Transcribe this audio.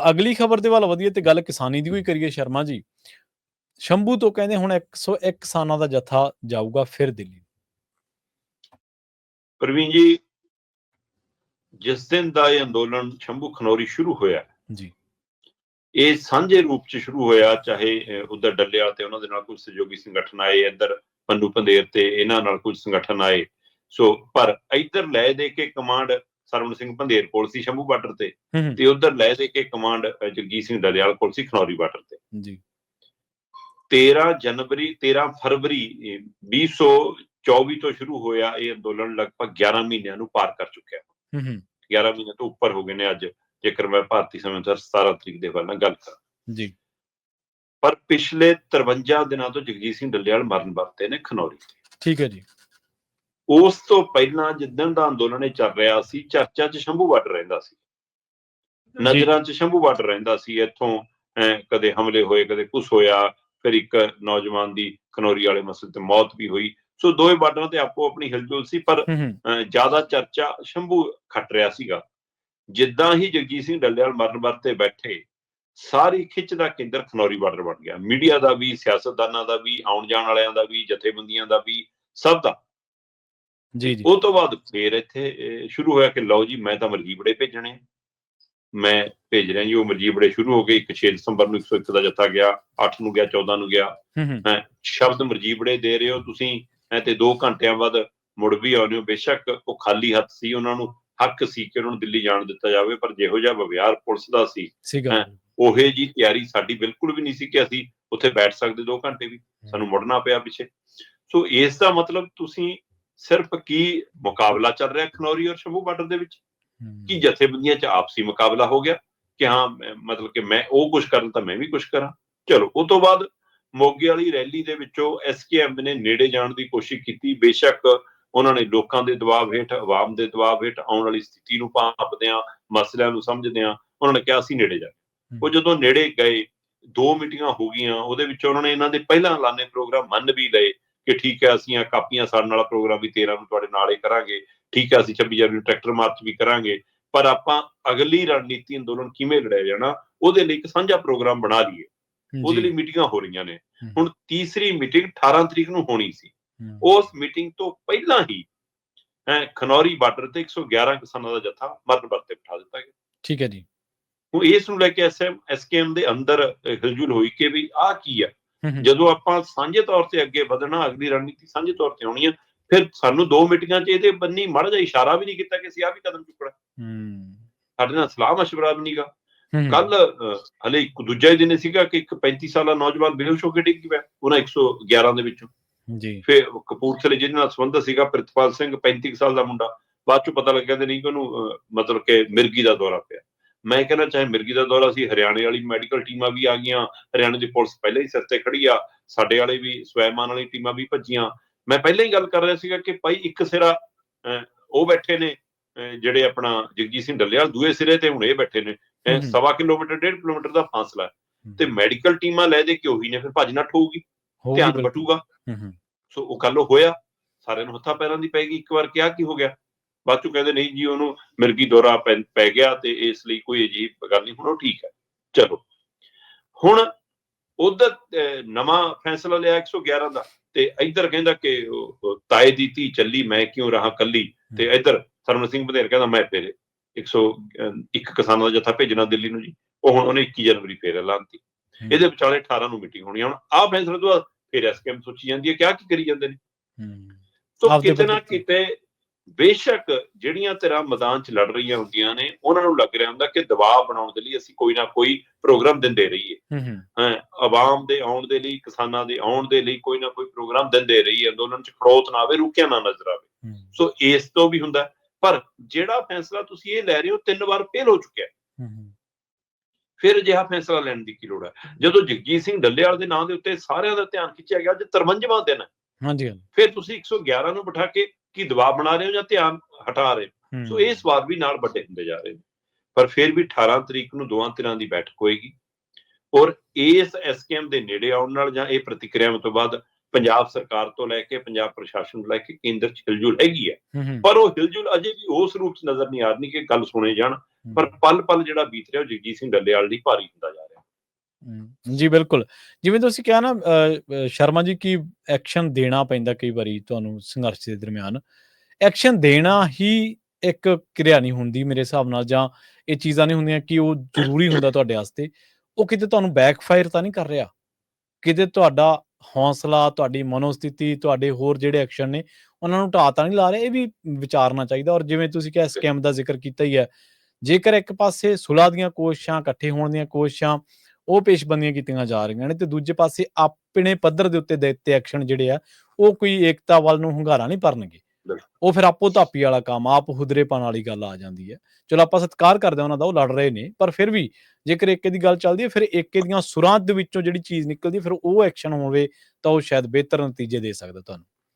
ਅਗਲੀ ਖਬਰ ਦੇ ਵੱਲ ਵਧੀਏ ਤੇ ਗੱਲ ਕਿਸਾਨੀ ਦੀ ਕੋਈ ਕਰੀਏ ਸ਼ਰਮਾ ਜੀ। ਸ਼ੰਭੂ ਤੋਂ ਕਹਿੰਦੇ ਹੁਣ 101 ਕਿਸਾਨਾਂ ਦਾ ਜਥਾ ਜਾਊਗਾ ਫਿਰ ਦਿੱਲੀ। ਪ੍ਰਵੀਨ ਜੀ, ਜਿਸ ਦਿਨ ਦਾ ਇਹ ਅੰਦੋਲਨ ਸ਼ੰਭੂ ਖਨੌਰੀ ਸ਼ੁਰੂ ਹੋਇਆ ਜੀ, ਇਹ ਸਾਂਝੇ ਰੂਪ ਚ ਸ਼ੁਰੂ ਹੋਇਆ, ਚਾਹੇ ਉਧਰ ਡੱਲੇਵਾਲ ਤੇ ਉਹਨਾਂ ਦੇ ਨਾਲ ਕੁਝ ਸਹਿਯੋਗੀ ਸੰਗਠਨ ਆਏ, ਇੱਧਰ ਪੰਨੂ ਪੰਧੇਰ ਤੇ ਇਹਨਾਂ ਨਾਲ ਕੁਝ ਸੰਗਠਨ ਆਏ। ਸੋ ਪਰ ਇੱਧਰ ਲੈ ਦੇ ਕੇ ਕਮਾਂਡ ਸਰਵਣ ਸਿੰਘ ਪੰਧੇਰ ਕੋਲ ਸੀ ਸ਼ੰਭੂ ਬਾਰਡਰ ਤੇ ਉਧਰ ਲੈ ਦੇ ਕੇ ਕਮਾਂਡ ਜਗਜੀਤ ਸਿੰਘ ਡੱਲੇਵਾਲ ਕੋਲ ਸੀ ਖਨੌਰੀ ਬਾਰਡਰ ਤੇ ਜੀ। 13 ਫਰਵਰੀ 2024 ਤੋਂ ਸ਼ੁਰੂ ਹੋਇਆ ਇਹ ਅੰਦੋਲਨ ਲਗਭਗ 11 ਮਹੀਨਿਆਂ ਨੂੰ ਪਾਰ ਕਰ ਚੁੱਕਿਆ। 11 ਮਹੀਨੇ ਤੋਂ ਉੱਪਰ ਹੋ ਗਏ ਨੇ ਅੱਜ, ਜੇਕਰ ਮੈਂ ਭਾਰਤੀ ਸਮੇਂ ਅਨੁਸਾਰ 17 ਤਰੀਕ ਦੇ ਵੱਲ ਗੱਲ ਕਰਾਂ ਜੀ। ਪਰ ਪਿਛਲੇ 53 ਦਿਨਾਂ ਤੋਂ ਜਗਜੀਤ ਸਿੰਘ ਡੱਲੇਵਾਲ ਮਰਨ ਵਰਤੇ ਨੇ ਖਨੌਰੀ। ਠੀਕ ਹੈ ਜੀ। ਉਸ ਤੋਂ ਪਹਿਲਾਂ ਜਿੱਦਣ ਦਾ ਅੰਦੋਲਨ ਇਹ ਚੱਲ ਰਿਹਾ ਸੀ, ਚਰਚਾ 'ਚ ਸ਼ੰਭੂ ਬਾਰਡਰ ਰਹਿੰਦਾ ਸੀ, ਨਜ਼ਰਾਂ 'ਚ ਸ਼ੰਭੂ ਬਾਰਡਰ ਰਹਿੰਦਾ ਸੀ। ਇੱਥੋਂ ਕਦੇ ਹਮਲੇ ਹੋਏ, ਕਦੇ ਕੁਛ ਹੋਇਆ, ਫਿਰ ਇੱਕ ਨੌਜਵਾਨ ਦੀ ਖਨੌਰੀ ਵਾਲੇ ਮਸਲੇ ਤੇ ਮੌਤ ਵੀ ਹੋਈ। ਸੋ ਦੋਵੇਂ ਬਾਰਡਰਾਂ ਤੇ ਆਪੋ ਆਪਣੀ ਹਿਲਜੁਲ ਸੀ, ਪਰ ਜ਼ਿਆਦਾ ਚਰਚਾ ਸ਼ੰਭੂ ਖੱਟ ਰਿਹਾ ਸੀਗਾ। ਜਿੱਦਾਂ ਹੀ ਜਗਜੀਤ ਸਿੰਘ ਡੱਲੇਵਾਲ ਮਰਨ ਵਰਤੇ ਬੈਠੇ, ਸਾਰੀ ਖਿੱਚ ਦਾ ਕੇਂਦਰ ਖਨੌਰੀ ਬਾਰਡਰ ਬਣ ਗਿਆ। ਮੀਡੀਆ ਦਾ ਵੀ, ਸਿਆਸਤਦਾਨਾਂ ਦਾ ਵੀ, ਆਉਣ ਜਾਣ ਵਾਲਿਆਂ ਦਾ ਵੀ, ਜਥੇਬੰਦੀਆਂ ਦਾ ਵੀ, ਸਭ ਦਾ ਜੀ। ਉਹ ਤੋਂ ਬਾਅਦ ਫੇਰ ਇੱਥੇ ਸ਼ੁਰੂ ਹੋਇਆ ਕਿ ਲਓ ਜੀ ਮੈਂ ਤਾਂ ਮਰਜੀਬੜੇ ਭੇਜਣੇ, ਮੈਂ ਭੇਜ ਰਿਹਾ ਜੀ। ਉਹ ਮਰਜੀਬੜੇ ਸ਼ੁਰੂ ਹੋ ਗਏ। ਇੱਕ 6 ਦਸੰਬਰ ਨੂੰ 101 ਦਾ ਜੱਥਾ ਗਿਆ, 8 ਨੂੰ ਗਿਆ, 14 ਨੂੰ ਗਿਆ। ਸ਼ਬਦ ਮਰਜੀਬੜੇ ਦੇ ਰਹੇ ਹੋ ਤੁਸੀਂ ਤੇ 2 ਘੰਟਿਆਂ ਬਾਅਦ ਮੁੜ ਵੀ ਆਉਂਦੇ ਹੋ। ਬੇਸ਼ੱਕ ਉਹ ਖਾਲੀ ਹੱਥ ਸੀ, ਉਹਨਾਂ ਨੂੰ ਹੱਕ ਸੀ ਕਿ ਉਹਨਾਂ ਨੂੰ ਦਿੱਲੀ ਜਾਣ ਦਿੱਤਾ ਜਾਵੇ, ਪਰ ਜਿਹੋ ਜਿਹਾ ਵਿਵਹਾਰ ਪੁਲਿਸ ਦਾ ਸੀ, ਉਹੇ ਜੀ ਤਿਆਰੀ ਸਾਡੀ ਬਿਲਕੁਲ ਵੀ ਨਹੀਂ ਸੀ ਕਿ ਅਸੀਂ ਉੱਥੇ ਬੈਠ ਸਕਦੇ 2 ਘੰਟੇ ਵੀ, ਸਾਨੂੰ ਮੁੜਨਾ ਪਿਆ ਪਿੱਛੇ। ਸੋ ਇਸ ਦਾ ਮਤਲਬ ਤੁਸੀਂ ਸਿਰਫ ਕੀ ਮੁਕਾਬਲਾ ਚੱਲ ਰਿਹਾ ਖਨੌਰੀ ਔਰ ਸ਼ੰਭੂ ਬਾਰਡਰ ਦੇ ਵਿੱਚ, ਕੀ ਜਥੇਬੰਦੀਆਂ 'ਚ ਆਪਸੀ ਮੁਕਾਬਲਾ ਹੋ ਗਿਆ ਕਿ ਹਾਂ ਮਤਲਬ ਕਿ ਮੈਂ ਉਹ ਕੁਛ ਕਰਨ ਤਾਂ ਮੈਂ ਵੀ ਕੁਛ ਕਰਾਂ। ਚਲੋ ਉਹ ਤੋਂ ਬਾਅਦ ਮੋਗੇ ਵਾਲੀ ਰੈਲੀ ਦੇ ਵਿੱਚੋਂ SKM ਨੇ ਨੇੜੇ ਜਾਣ ਦੀ ਕੋਸ਼ਿਸ਼ ਕੀਤੀ। ਬੇਸ਼ੱਕ ਉਹਨਾਂ ਨੇ ਲੋਕਾਂ ਦੇ ਦਬਾਅ ਹੇਠ, ਆਵਾਮ ਦੇ ਦਬਾਅ ਹੇਠ, ਆਉਣ ਵਾਲੀ ਸਥਿਤੀ ਨੂੰ ਭਾਂਪਦਿਆਂ, ਮਸਲਿਆਂ ਨੂੰ ਸਮਝਦਿਆਂ ਉਹਨਾਂ ਨੇ ਕਿਹਾ ਅਸੀਂ ਨੇੜੇ ਜਾ। ਉਹ ਜਦੋਂ ਨੇੜੇ ਗਏ, 2 ਮੀਟਿੰਗਾਂ ਹੋ ਗਈਆਂ, ਉਹਦੇ ਵਿੱਚ ਉਹਨਾਂ ਨੇ ਇਹਨਾਂ ਦੇ ਪਹਿਲਾਂ ਐਲਾਨੇ ਪ੍ਰੋਗਰਾਮ ਮੰਨ ਵੀ ਲਏ ਕਿ ਠੀਕ ਹੈ ਅਸੀਂ ਕਾਪੀਆਂ ਸਾੜਨ ਵਾਲਾ ਪ੍ਰੋਗਰਾਮ ਵੀ 13 ਨੂੰ ਤੁਹਾਡੇ ਨਾਲ ਹੀ ਕਰਾਂਗੇ, ਠੀਕ ਹੈ ਅਸੀਂ 26 ਜਨਵਰੀ ਨੂੰ ਟਰੈਕਟਰ ਮਾਰਚ ਵੀ ਕਰਾਂਗੇ, ਪਰ ਆਪਾਂ ਅਗਲੀ ਰਣਨੀਤੀ ਅੰਦੋਲਨ ਕਿਵੇਂ ਲੜਿਆ ਜਾਣਾ ਉਹਦੇ ਲਈ ਇੱਕ ਸਾਂਝਾ ਪ੍ਰੋਗਰਾਮ ਬਣਾ ਲਈਏ। ਉਹਦੇ ਲਈ ਮੀਟਿੰਗਾਂ ਹੋ ਰਹੀਆਂ ਨੇ। ਹੁਣ ਤੀਸਰੀ ਮੀਟਿੰਗ 18 ਤਰੀਕ ਨੂੰ ਹੋਣੀ ਸੀ। ਉਸ ਮੀਟਿੰਗ ਤੋਂ ਪਹਿਲਾਂ ਹੀ ਖਨੌਰੀ ਬਾਰਡਰ ਤੇ 111 ਕਿਸਾਨਾਂ ਦਾ ਜੱਥਾ ਮਰਨ ਵਰਤੇ ਬਿਠਾ ਦਿੱਤਾ ਗਿਆ। ਠੀਕ ਹੈ ਜੀ। ਹੁਣ ਇਸ ਨੂੰ ਲੈ ਕੇ SKM ਦੇ ਅੰਦਰ ਹਿਲਜੁਲ ਹੋਈ ਕਿ ਵੀ ਆਹ ਕੀ ਆ। ਜਦੋਂ ਆਪਾਂ ਸਾਂਝੇ ਤੌਰ ਤੇ ਅੱਗੇ ਵਧਣਾ, ਅਗਲੀ ਰਣਨੀਤੀ ਸਾਂਝੇ ਤੌਰ ਤੇ ਆਉਣੀ ਆ, ਫਿਰ ਸਾਨੂੰ 2 ਮੀਟਿੰਗਾਂ 'ਚ ਇਹਦੇ ਬੰਨੀ ਮਾੜਾ ਜਿਹਾ ਇਸ਼ਾਰਾ ਵੀ ਨਹੀਂ ਕੀਤਾ ਕਿ ਅਸੀਂ ਆਹ ਵੀ ਕਦਮ ਚੁੱਕਣਾ। ਸਾਡੇ ਨਾਲ ਸਲਾਹ ਮਸ਼ਵਰਾ ਵੀ ਨਹੀਂਗਾ। ਕੱਲ ਹਲੇ ਇੱਕ ਦੂਜਾ ਹੀ ਦਿਨ ਸੀਗਾ ਕਿ ਇੱਕ 35 ਸਾਲਾ ਨੌਜਵਾਨ ਬੇਹੋਸ਼ ਹੋ ਕੇ ਡਿੱਗ ਪਿਆ ਉਹਨਾਂ 111 ਦੇ ਵਿੱਚੋਂ ਜੀ। ਫਿਰ ਕਪੂਰਥਲੇ ਜਿਹਦੇ ਨਾਲ ਸੰਬੰਧ ਸੀਗਾ ਪ੍ਰਿਤਪਾਲ ਸਿੰਘ, 35 ਸਾਲ ਦਾ ਮੁੰਡਾ, ਬਾਅਦ ਚੋਂ ਪਤਾ ਲੱਗਿਆ ਤੇ ਨਹੀਂ ਕਿ ਉਹਨੂੰ ਮਤਲਬ ਕਿ ਮਿਰਗੀ ਦਾ ਦੌਰਾ ਪਿਆ। ਮੈਂ ਕਹਿੰਦਾ ਚਾਹੇ ਮਿਰਗੀ ਦਾ ਦੌਰਾ ਸੀ, ਹਰਿਆਣੇ ਵਾਲੀ ਮੈਡੀਕਲ ਟੀਮਾਂ ਵੀ ਆ ਗਈਆਂ, ਹਰਿਆਣੇ ਦੀ ਪੁਲਿਸ ਪਹਿਲਾਂ ਹੀ ਸਿਰ ਤੇ ਖੜੀ ਆ, ਸਾਡੇ ਵਾਲੇ ਵੀ ਸਵੈਮਾਨ ਵਾਲੀ ਟੀਮਾਂ ਵੀ ਭੱਜੀਆਂ। ਮੈਂ ਪਹਿਲਾਂ ਹੀ ਗੱਲ ਕਰ ਰਿਹਾ ਸੀਗਾ ਕਿ ਭਾਈ ਇੱਕ ਸਿਰਾ ਉਹ ਬੈਠੇ ਨੇ ਜਿਹੜੇ ਆਪਣਾ ਜਗਜੀਤ ਸਿੰਘ ਡੱਲੇਵਾਲ, ਦੂਏ ਸਿਰੇ ਤੇ ਹੁਣ ਇਹ ਬੈਠੇ ਨੇ। 1.25 ਕਿਲੋਮੀਟਰ 1.5 ਕਿਲੋਮੀਟਰ ਦਾ ਫਾਸਲਾ ਤੇ ਮੈਡੀਕਲ ਟੀਮਾਂ ਲੈ ਦੇ ਕੇ ਉਹੀ ਨੇ, ਫਿਰ ਭੱਜ ਨੱਠ ਹੋਊਗੀ, ਧਿਆਨ ਬਟੂਗਾ। ਸੋ ਉਹ ਕੱਲ ਹੋਇਆ, ਸਾਰਿਆਂ ਨੂੰ ਹੱਥਾਂ ਪੈਰਾਂ ਦੀ ਪੈਗੀ। ਇੱਕ ਵਾਰ ਕਿਹਾ ਕੀ ਹੋ ਗਿਆ, ਬਾਅਦ ਚੋਂ ਕਹਿੰਦੇ ਨਹੀਂ ਜੀ ਉਹਨੂੰ ਮਿਰਗੀ ਦੌਰਾ ਪੈ ਗਿਆ ਤੇ ਇਸ ਲਈ ਕੋਈ ਅਜੀਬ ਗੱਲ ਨਹੀਂ। ਹੁਣ ਉਹ ਠੀਕ ਹੈ। ਚਲੋ ਹੁਣ ਉਧਰ ਨਵਾਂ ਫੈਸਲਾ ਲਿਆ 111 ਦਾ, ਤੇ ਇੱਧਰ ਕਹਿੰਦਾ ਕਿ ਤਾਏ ਦੀ ਧੀ ਚੱਲੀ ਮੈਂ ਕਿਉਂ ਰਹਾ ਕੱਲੀ, ਤੇ ਇੱਧਰ ਸਰਵਣ ਸਿੰਘ ਪੰਧੇਰ ਕਹਿੰਦਾ ਮੈਂ ਫਿਰ 101 ਕਿਸਾਨਾਂ ਦਾ ਜੱਥਾ ਭੇਜਣਾ ਦਿੱਲੀ ਨੂੰ ਜੀ। ਉਹ ਹੁਣ ਉਹਨੇ 21 ਜਨਵਰੀ ਫੇਰ ਐਲਾਨਤੀ। ਇਹਦੇ ਵਿਚਾਲੇ 18 ਨੂੰ ਮੀਟਿੰਗ ਹੋਣੀ। ਹੁਣ ਆਹ ਫੈਸਲੇ ਤੋਂ ਬਾਅਦ ਫਿਰ SKM ਸੋਚੀ ਜਾਂਦੀ ਹੈ ਕਿਆ ਕੀ ਕਰੀ ਜਾਂਦੇ ਨੇ। ਸੋ ਕਿਤੇ ਨਾ ਕਿਤੇ ਬੇਸ਼ੱਕ ਜਿਹੜੀਆਂ ਧਿਰਾਂ ਮੈਦਾਨ 'ਚ ਲੜ ਰਹੀਆਂ ਹੁੰਦੀਆਂ ਨੇ, ਉਹਨਾਂ ਨੂੰ ਲੱਗ ਰਿਹਾ ਹੁੰਦਾ ਕਿ ਦਬਾਅ ਬਣਾਉਣ ਦੇ ਲਈ ਅਸੀਂ ਕੋਈ ਨਾ ਕੋਈ ਪ੍ਰੋਗਰਾਮ ਦਿੰਦੇ ਰਹੀਏ। ਆਵਾਮ ਦੇ ਆਉਣ ਦੇ ਲਈ, ਕਿਸਾਨਾਂ ਦੇ ਆਉਣ ਦੇ ਲਈ ਕੋਈ ਨਾ ਕੋਈ ਪ੍ਰੋਗਰਾਮ ਦਿੰਦੇ ਰਹੀਏ, ਅੰਦੋਲਨ 'ਚ ਖੜੋਤ ਨਾ ਆਵੇ, ਰੁਕਿਆ ਨਾ ਨਜ਼ਰ ਆਵੇ। ਸੋ ਇਸ ਤੋਂ ਵੀ ਹੁੰਦਾ। ਪਰ ਜਿਹੜਾ ਫੈਸਲਾ ਤੁਸੀਂ ਇਹ ਲੈ ਰਹੇ ਹੋ 3 ਵਾਰ ਫੇਲ ਹੋ ਚੁੱਕਿਆ, ਫਿਰ ਅਜਿਹਾ ਫੈਸਲਾ ਲੈਣ ਦੀ ਕੀ ਲੋੜ ਹੈ। ਜਦੋਂ ਜਗਜੀਤ ਸਿੰਘ ਡੱਲੇਵਾਲ ਦੇ ਨਾਂ ਦੇ ਉੱਤੇ ਸਾਰਿਆਂ ਦਾ ਧਿਆਨ ਖਿੱਚਿਆ ਗਿਆ, ਅੱਜ 53ਵਾਂ ਦਿਨ ਹੈ, ਫਿਰ ਤੁਸੀਂ 111 ਨੂੰ ਬਿਠਾ ਕੇ ਕੀ ਦਬਾਅ ਬਣਾ ਰਹੇ ਹੋ ਜਾਂ ਧਿਆਨ ਹਟਾ ਰਹੇ ਹੋ। ਸੋ ਇਹ ਸਵਾਲ ਵੀ ਨਾਲ ਵੱਡੇ ਹੁੰਦੇ ਜਾ ਰਹੇ ਨੇ। ਪਰ ਫਿਰ ਵੀ 18 ਤਰੀਕ ਨੂੰ ਦੋਵਾਂ ਧਿਰਾਂ ਦੀ ਬੈਠਕ ਹੋਏਗੀ, ਔਰ ਇਸ SKM ਦੇ ਨੇੜੇ ਆਉਣ ਨਾਲ ਜਾਂ ਇਹ ਪ੍ਰਤੀਕਿਰਿਆਵਾਂ ਤੋਂ ਬਾਅਦ ਪੰਜਾਬ ਸਰਕਾਰ ਤੋਂ ਲੈ ਕੇ ਪੰਜਾਬ ਪ੍ਰਸ਼ਾਸਨ ਤੋਂ ਲੈ ਕੇ ਕੇਂਦਰ 'ਚ ਹਿਲਜੁਲ ਹੈਗੀ ਹੈ, ਪਰ ਉਹ ਹਿਲਜੁਲ ਅਜੇ ਵੀ ਉਸ ਰੂਪ 'ਚ ਨਜ਼ਰ ਨਹੀਂ ਆ ਰਹੀ ਕਿ ਗੱਲ ਸੁਣੇ ਜਾਣ, ਪਰ ਪਲ-ਪਲ ਜਿਹੜਾ ਬੀਤ ਰਿਹਾ ਉਹ ਜਗਜੀਤ ਸਿੰਘ ਡੱਲੇਵਾਲ ਲਈ ਭਾਰੀ ਹੁੰਦਾ ਜਾ ਰਿਹਾ। ਜੀ ਬਿਲਕੁਲ, ਜਿਵੇਂ ਤੁਸੀਂ ਕਿਹਾ ਨਾ ਸ਼ਰਮਾ ਜੀ ਕਿ ਐਕਸ਼ਨ ਦੇਣਾ ਪੈਂਦਾ ਕਈ ਵਾਰੀ ਤੁਹਾਨੂੰ ਸੰਘਰਸ਼ ਦੇ ਦਰਮਿਆਨ, ਐਕਸ਼ਨ ਦੇਣਾ ਹੀ ਇੱਕ ਕਿਰਿਆ ਨਹੀਂ ਹੁੰਦੀ ਮੇਰੇ ਹਿਸਾਬ ਨਾਲ, ਜਾਂ ਇਹ ਚੀਜ਼ਾਂ ਨਹੀਂ ਹੁੰਦੀਆਂ ਕਿ ਉਹ ਜ਼ਰੂਰੀ ਹੁੰਦਾ ਤੁਹਾਡੇ ਵਾਸਤੇ, ਉਹ ਕਿਤੇ ਤੁਹਾਨੂੰ ਬੈਕਫਾਇਰ ਤਾਂ ਨਹੀਂ ਕਰ ਰਿਹਾ? ਕਿਤੇ ਤੁਹਾਡਾ ਹੌਸਲਾ, ਤੁਹਾਡੀ ਮਨੋਸਥਿਤੀ, ਤੁਹਾਡੇ ਹੋਰ ਜਿਹੜੇ ਐਕਸ਼ਨ ਨੇ ਉਹਨਾਂ ਨੂੰ ਢਾਹ ਤਾਂ ਨਹੀਂ ਲਾ ਰਹੇ? ਇਹ ਵੀ ਵਿਚਾਰਨਾ ਚਾਹੀਦਾ। ਔਰ ਜਿਵੇਂ ਤੁਸੀਂ ਕਿਹਾ ਸਕੈਮ ਦਾ ਜ਼ਿਕਰ ਕੀਤਾ ਹੀ ਹੈ, ਜੇਕਰ ਇੱਕ ਪਾਸੇ ਸੁਲ੍ਹਾ ਦੀਆਂ ਕੋਸ਼ਿਸ਼ਾਂ, ਇਕੱਠੇ ਹੋਣ ਦੀਆਂ ਕੋਸ਼ਿਸ਼ਾਂ, ਉਹ ਪੇਸ਼ਬੰਦੀਆਂ ਕੀਤੀਆਂ ਜਾ ਰਹੀਆਂ ਨੇ, ਤੇ ਦੂਜੇ ਪਾਸੇ ਆਪਣੇ ਪੱਧਰ ਦੇ ਉੱਤੇ ਦਿੱਤੇ ਐਕਸ਼ਨ ਜਿਹੜੇ ਆ ਉਹ ਕੋਈ ਏਕਤਾ ਵੱਲ ਨੂੰ ਹੁੰਗਾਰਾ ਨਹੀਂ ਭਰਨਗੇ, ਉਹ ਫਿਰ ਆਪੋ ਧਾਪੀ ਵਾਲਾ ਕੰਮ, ਆਪ ਹੁਦਰੇਪਣ ਵਾਲੀ ਗੱਲ ਆ ਜਾਂਦੀ ਹੈ। ਚਲੋ ਆਪਾਂ ਸਤਿਕਾਰ ਕਰਦੇ ਹਾਂ ਉਹਨਾਂ ਦਾ, ਉਹ ਲੜ ਰਹੇ ਨੇ, ਪਰ ਫਿਰ ਵੀ ਜੇਕਰ ਏਕੇ ਦੀ ਗੱਲ ਚੱਲਦੀ ਹੈ, ਫਿਰ ਏਕੇ ਦੀਆਂ ਸੁਰਾਂ ਦੇ ਵਿੱਚੋਂ ਜਿਹੜੀ ਚੀਜ਼ ਨਿਕਲਦੀ, ਫਿਰ ਉਹ ਐਕਸ਼ਨ ਹੋਵੇ ਤਾਂ ਉਹ ਸ਼ਾਇਦ ਬਿਹਤਰ ਨਤੀਜੇ ਦੇ ਸਕਦਾ ਤੁਹਾਨੂੰ।